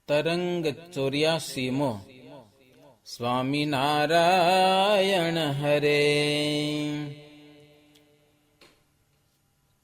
તરંગ 84મો. સ્વામિનારાયણ હરે.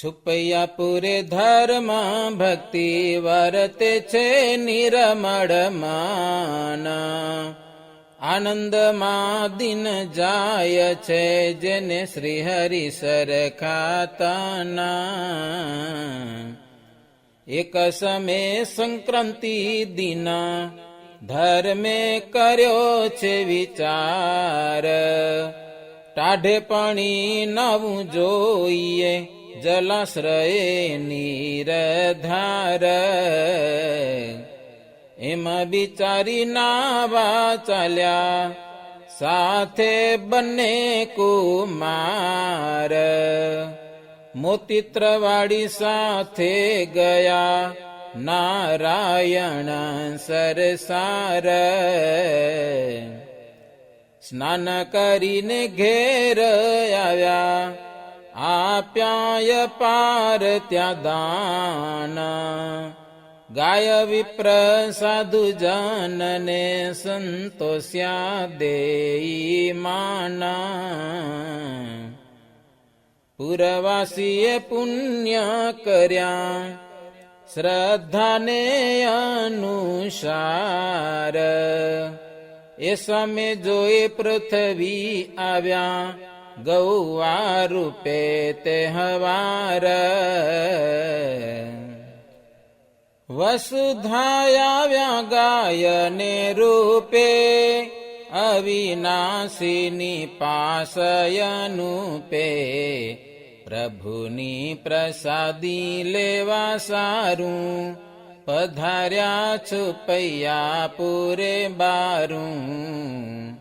છુપૈયા પૂરે ધર્મ ભક્તિ વર્તે છે નિરમળ માન. આનંદમાં દિન જાય છે જેને શ્રી હરિ સરખાતાના. એક સમય સંક્રાંતિ દિના ધર્મે કર્યો છે વિચાર. ટાઢે પાણી નવું જોઈએ જલાશ્રય નીરધાર. એમાં બિચારી નાવા ચાલ્યા સાથે બંને કુમાર. મોતીત્રવાડી સાથે ગયા નારાયણ સરસાર. સ્નાન કરીને ઘેર આવ્યા આપ્યાય પાર ત્યાં દાન. ગાય વિપ્ર સાધુ જનને સંતોષ્યા દેઈ માના. પુરવાસીએ પુણ્ય કર્યા શ્રદ્ધાને અનુસાર. એ સામે જોઈ પૃથ્વી આવ્યા ગૌવા રૂપે તે હવાર. વસુધાયા ગાયને રૂપે અવિનાશીની પાસયનુપે. પ્રભુની પ્રસાદી લેવા સારું પધાર્યા છુપૈયા પૂરે બારું.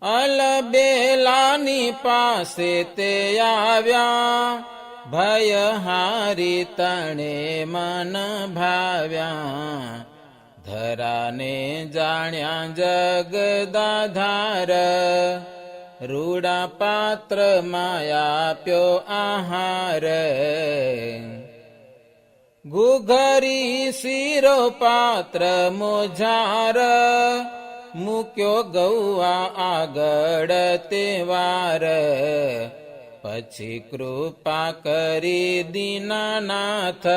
અલબેલાની પાસે તે આવ્યા ભય હારી તણે મન ભાવ્યા. ધરાને જાણ્યા જગદાધાર. રૂડા પાત્ર આપ્યો આહાર. ઘૂઘરી શીરો પાત્ર મોજાર. મૂક્યો ગૌવા આગળ તે વાર. પછી કૃપા કરી દીનાનાથ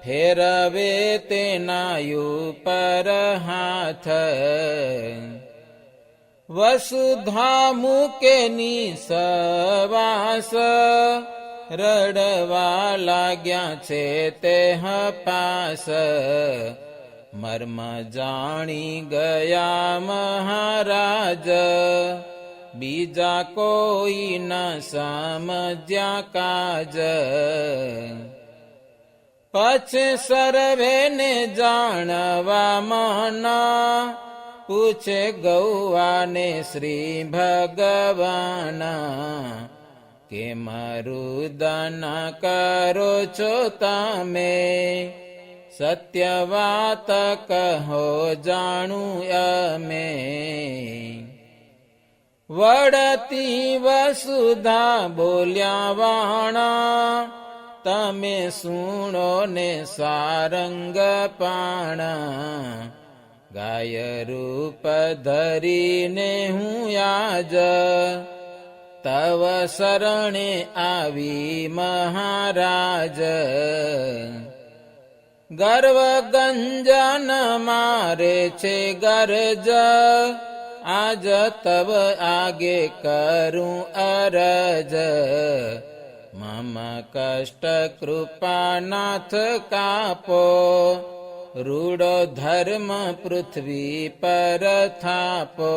ફેરવે તેના ઉપર હાથ. વસુધા મૂકે નિસવાસ. રડવા લાગ્યા છે તે પાસ. મર્મ જાણી ગયા મહારાજ. બીજા કોઈ ન સમજ્યા કાજ. પછી સર્વેને જાણવા મન. પૂછે ગૌવાને શ્રી ભગવાન. કે મારું દાન કરો છો તમે. સત્ય વાત કહો જાણું અમે. વડતી વસુધા બોલ્યા વાણા. તમે સુણો ને સારંગ પાણા. ગાય રૂપ ધરીને હું આજ તવ શરણે આવી મહારાજ. ગર્વ ગંજન મારે છે ગરજ. આજ તવ આગે કરું અરજ. મમ કષ્ટ કૃપાનાથ કાપો. રૂડો ધર્મ પૃથ્વી પર થાપો.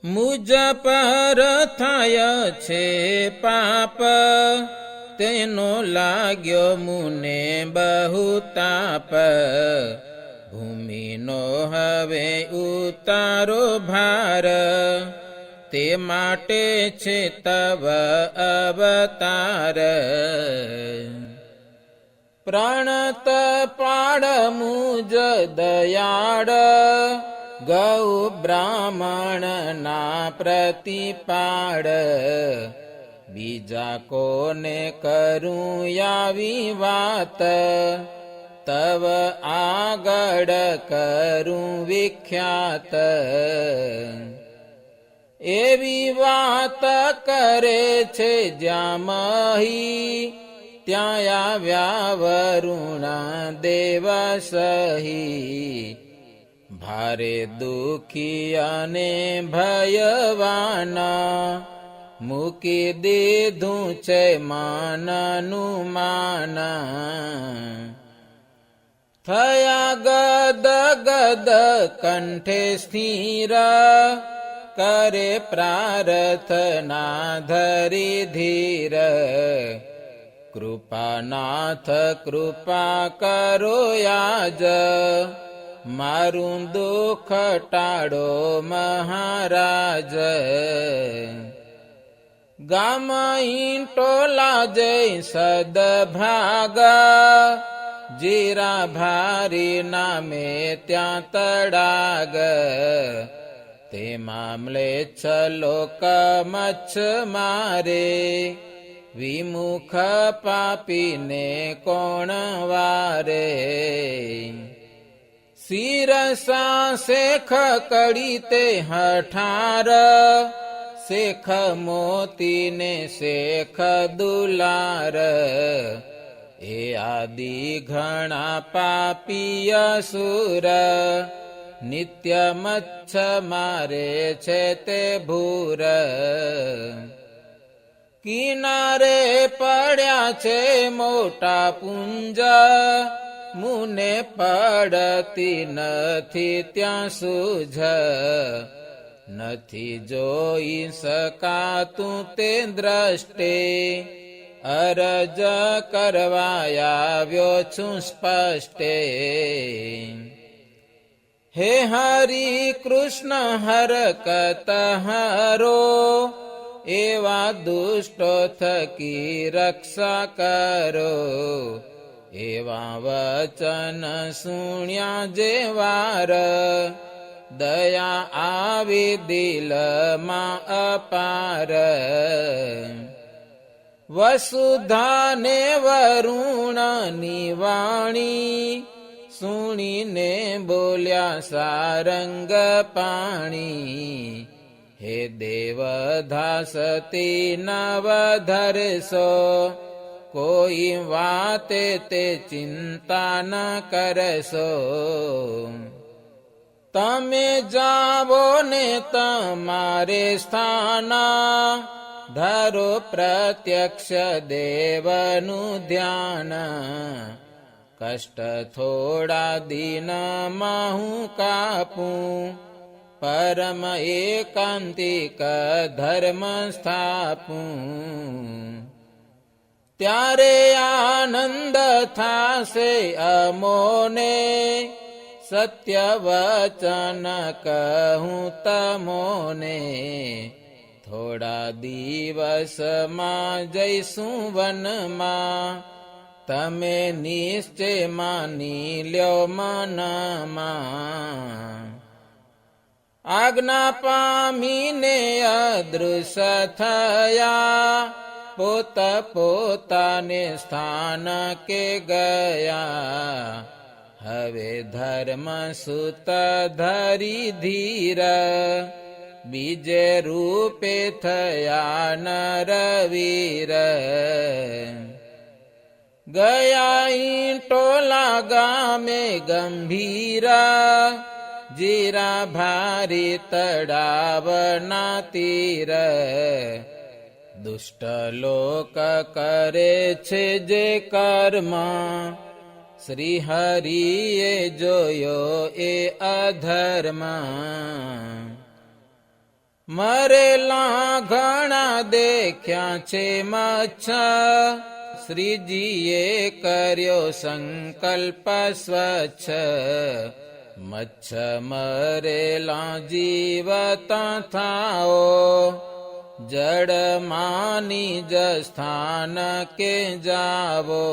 મુજ પર થાય છે પાપ. તેનો લાગ્યો મુને બહુ તાપ. ભૂમિનો હવે ઉતારો ભાર. તે માટે છે તવ અવતાર. પ્રાણત પાડ મુજ દયાળ. ગૌ બ્રાહ્મણ ના પ્રતિપાળ. બીજા કોને કરું આવી વાત. તવ આગળ કરું વિખ્યાત. એવી વાત કરે છે જ્યાં મહી, ત્યાં આવ્યા વરુણ દેવ સહી. ભારે દુઃખી અને ભયવાના, મૂકી દીધું છે માનનું માના. થયા ગદ ગદ કંઠે સ્થિર, કરે પ્રાર્થના ધરી ધીર. કૃપાનાથ કૃપા કરો આજ, મારું દુઃખ ટાળો મહારાજ. ગામ ઈંટોલા જય સદભાગા, જીરા ભારી નામે ત્યાં તડાગ. તે મામલે છલોક મચ્છ મારે, વિમુખ પાપીને કોણ વારે. શિરસા શેખ કડી તે હઠાર, શેખ મોતીને શેખ દુલાર. એ આદિ ઘણા પાપી અસુર, નિત્ય મચ્છ મારે છે તે ભૂર. કિનારે પડ્યા છે મોટા પુંજ, મુને પડતી નથી ત્યાં સૂઝ. નથી જોઈ શકાતું તે દ્રષ્ટે, અરજ કરવા આવ્યો છું સ્પષ્ટે. હે હરિ કૃષ્ણ હરકત હરો, એવા દુષ્ટો થકી રક્ષા કરો. એવા વચન સુણ્યા જે વાર, દયા આવી દિલમાં અપાર. વસુધાને વરુણની વાણી, સુણીને બોલ્યા સારંગ પાણી. હે દેવધાસતી નવ ધરસો, કોઈ વાતે તે ચિંતા ન કરશો. તમે જાવો ને તમારે સ્થાના, ધરો પ્રત્યક્ષ દેવનું ધ્યાન. કષ્ટ થોડા દિનમાં હું કાપું, પરમ એકાંતિક ધર્મ સ્થાપું. ત્યારે આનંદ થાશે અમોને, સત્ય વચન કહું તમોને. થોડા દિવસમાં જઈશું વનમાં, તમે નિશ્ચય માની લ્યો મનમાં. આજ્ઞા પામીને અદૃશ્ય થયા, પોત પોતાને સ્થાન કે ગયા. હવે ધર્મ સુત ધરી ધીર, બીજે રૂપે થયા નરવીર. ગયા ઈંટોલા ગામે ગંભીરા, જીરા ભારી તળાવના તીર. દુષ્ટ લોક કરે છે જે કર્મ, શ્રી હરિએ જોયો એ અધર્મ. મરેલા ઘણા દેખ્યા છે મચ્છ, શ્રીજીએ કર્યો સંકલ્પ સ્વચ્છ. મચ્છ મરેલા જીવતા થાઓ, જડ માની જ સ્થાન કે જાવો.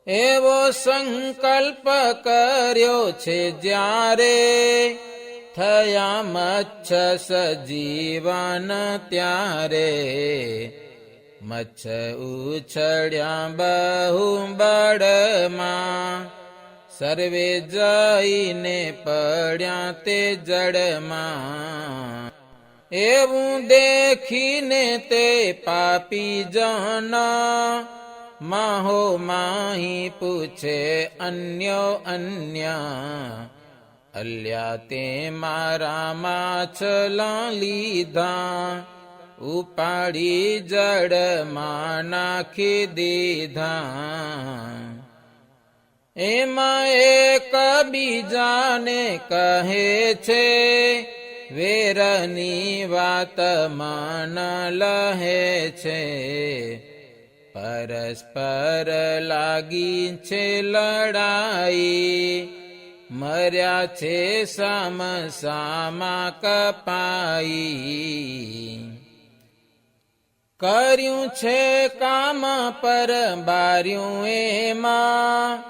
એવો સંકલ્પ કર્યો છે જ્યારે, થયા મચ્છ સજીવન ત્યારે. મચ્છ ઉછળ્યા બહુ બળમાં, સર્વે જઈને પડ્યા તે જળમાં. એવું દેખીને તે પાપી જન, માહો માહી પૂછે અન્યો અન્ય. અલ્યા તે મારા માછલા લીધા, ઉપાડી જળમાં નાખી દીધા. એમાં એક બીજાને કહે છે, વેરની વાત મન લહે છે. પરસ્પર લાગી છે લડાઈ, મર્યા છે સામ સામા કપાઈ. કર્યું છે કામ પર બાર્યું એમાં,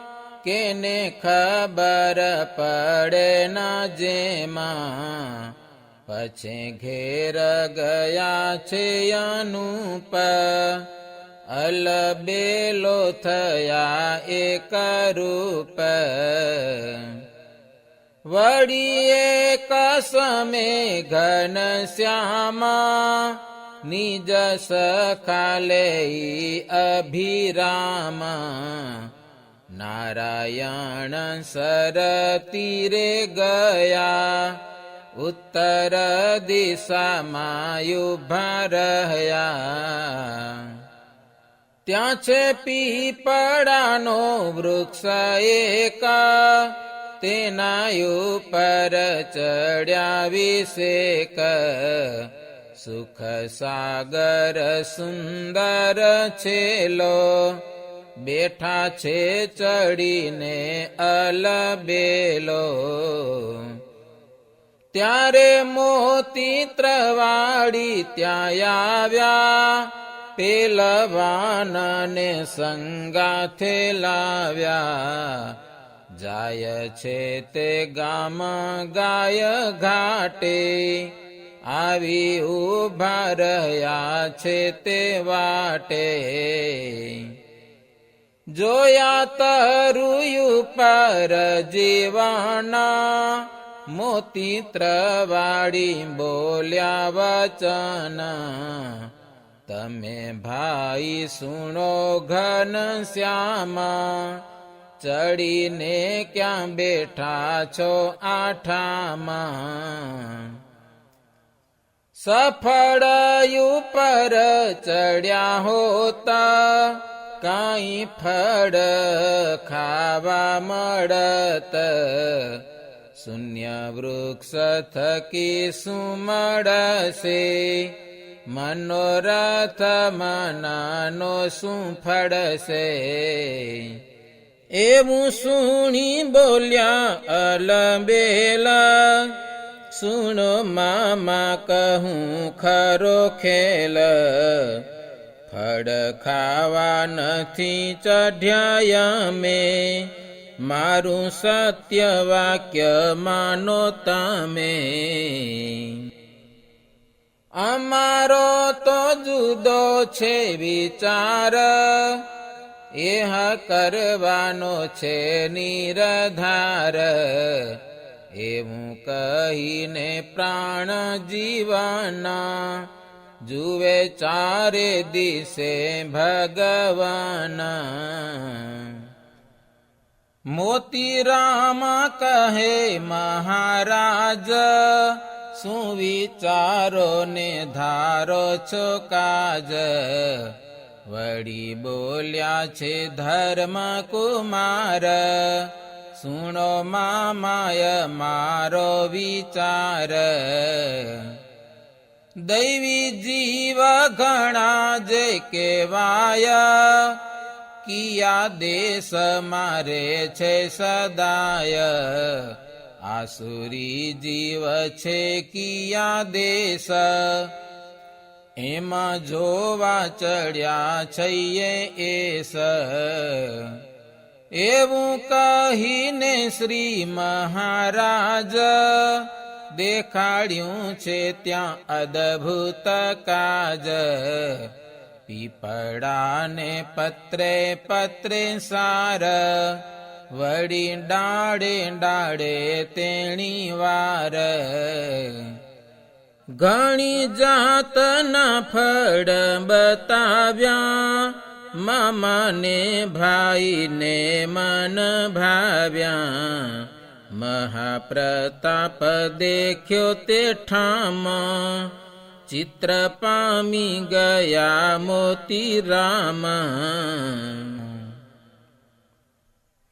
કેને ખબર પડે ના જેમાં. પછી ઘેર ગયા છે અનુપ, અલબેલો થયા એક રૂપ. વળી એક સમે ઘનશ્યામા, નિજ સખા લઈ અભિરામ. નારાયણ સર તીરે ગયા, ઉત્તર દિશામાં ઉભા રહ્યા. ત્યાં છે પીપળાનો વૃક્ષ એક, તેના ઉપર ચડ્યા વિશેક. સુખ સાગર સુંદર છેલો, બેઠા છે ચડીને અલબેલો. ત્યારે મોતી ત્રવાડી ત્યાં આવ્યા, પેલવાનને સંગાથે લાવ્યા. જાય છે તે ગામ ગાય ઘાટે, આવી ઉભા રહ્યા છે તે વાટે. જોયા તરુયું પર જીવાના, મોતી ત્રવાડી બોલ્યા વચન. તમે ભાઈ સુણો ઘનશ્યામા, ચડીને ક્યાં બેઠા છો આઠામાં. સફળ ઉપર ચડ્યા હોતા, કાંઈ ફળ ખાવા મળત. શૂન્ય વૃક્ષ થકી સુમળશે, મનોરથ મનાનો શું ફળશે. એવું સુણી બોલ્યા અલબેલા, સુણો મામા કહું ખરો ખેલ. ફળ ખાવા નથી ચઢ્યા અમે, મારું સત્ય વાક્ય માનો તમે. અમારો તો જુદો છે વિચાર, એહ કરવાનો છે નિરધાર. એવું કહીને પ્રાણ જીવના, જુએ ચારે દિશે ભગવાન. મોતીરામ કહે મહારાજ, શું વિચારો ને ધારો છો કાજ. વળી બોલ્યા છે ધર્મ કુમાર, સુણો મામાય મારો વિચાર. દૈવી જીવ ઘણા જે કેવાય, કિયા દેશ મારે છે સદાય. આસુરી જીવ છે કિયા દેશ, એમાં જોવા ચડ્યા છઈએ એસ. એવું કહીને શ્રી મહારાજ, દેખાડ્યું છે ત્યાં અદભુત કાજ. પીપળાને પત્રે પત્રે સાર, વળી ડાળે ડાળે તેણી વાર. ઘણી જાતના ફળ બતાવ્યા, મામાને ભાઈને મન ભાવ્યા. મહાપ્રતાપ દેખ્યો તે ઠામ, ચિત્ર પામી ગયા મોતી રામ.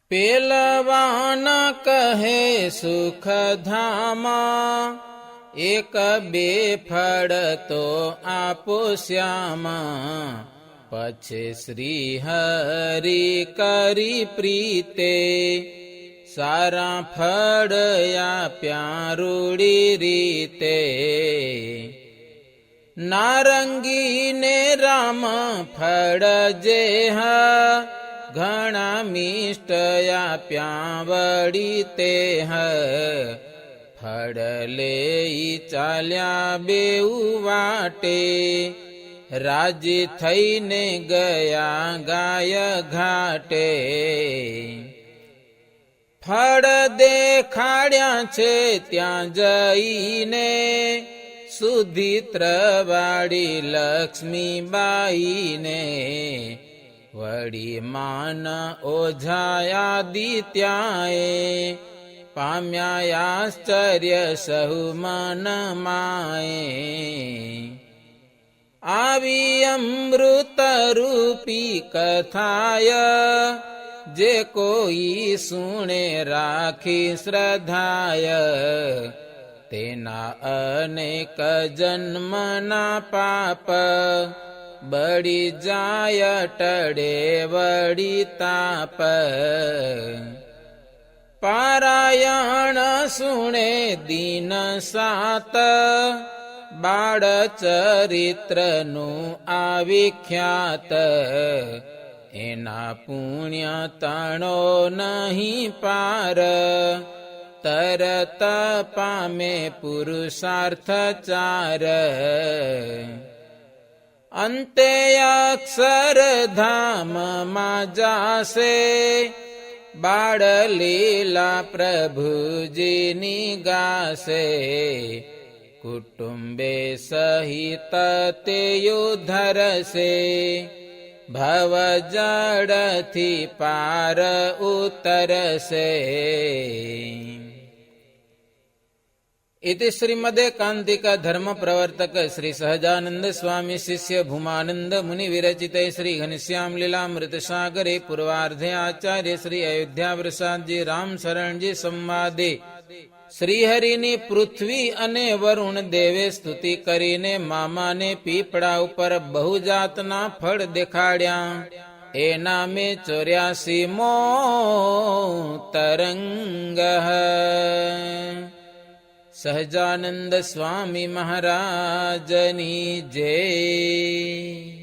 પેલવાન કહે સુખધામા, એક બે ફળ તો આપો શ્યામા. પછી શ્રી હરિ કરી પ્રીતે, સારા ફળ આપ્યા રૂડી રીતે. નારંગી ને રામ ફળ જેહ, ઘણા મિષ્ટ આપ્યા વળી તે. ફળ લઈ ચાલ્યા બેઉ વાટે, રાજી થઈને ગયા ગાય ઘાટે. ફળ દેખાડ્યા છે ત્યાં જઈને, સુધિત્રવાળી લક્ષ્મીબાઈને. વળી માન ઓઝાયાદિત્યાએ, પામ્યા આશ્ચર્ય સહુ મન માએ. આવી અમૃત રૂપી કથાય, જે કોઈ સુણે રાખી શ્રદ્ધાય. તેના અનેક જન્મના પાપ, બળી જાય ટળે વળી તાપ. પારાયણ સુણે દિન સાત, બાળ ચરિત્રનું આવિખ્યાત. એના પુણ્ય તણો નહીં પાર, તરત પામે પુરુષાર્થ ચાર. અંતે અક્ષરધામમાં જાશે, બાળ લીલા પ્રભુજીની ગાશે. કુટુંબે સહિત તેયો ધરશે, ભવ જળથી પાર ઉતરશે. इति श्रीमदेकान्तिक धर्म प्रवर्तक श्री सहजानंद स्वामी शिष्य भूमानंद मुनि विरचिते श्री घनश्याम लीलामृत सागरे पूर्वार्धे आचार्य श्री अयोध्या प्रसाद जी राम शरण जी संवादे श्रीहरिनी पृथ्वी अने वरुण देवे स्तुति करीने मामाने पीपड़ा उपर बहु जातना फळ देखाड्या. एना में 84मो तरंग. સહજાનંદ સ્વામી મહારાજની જય.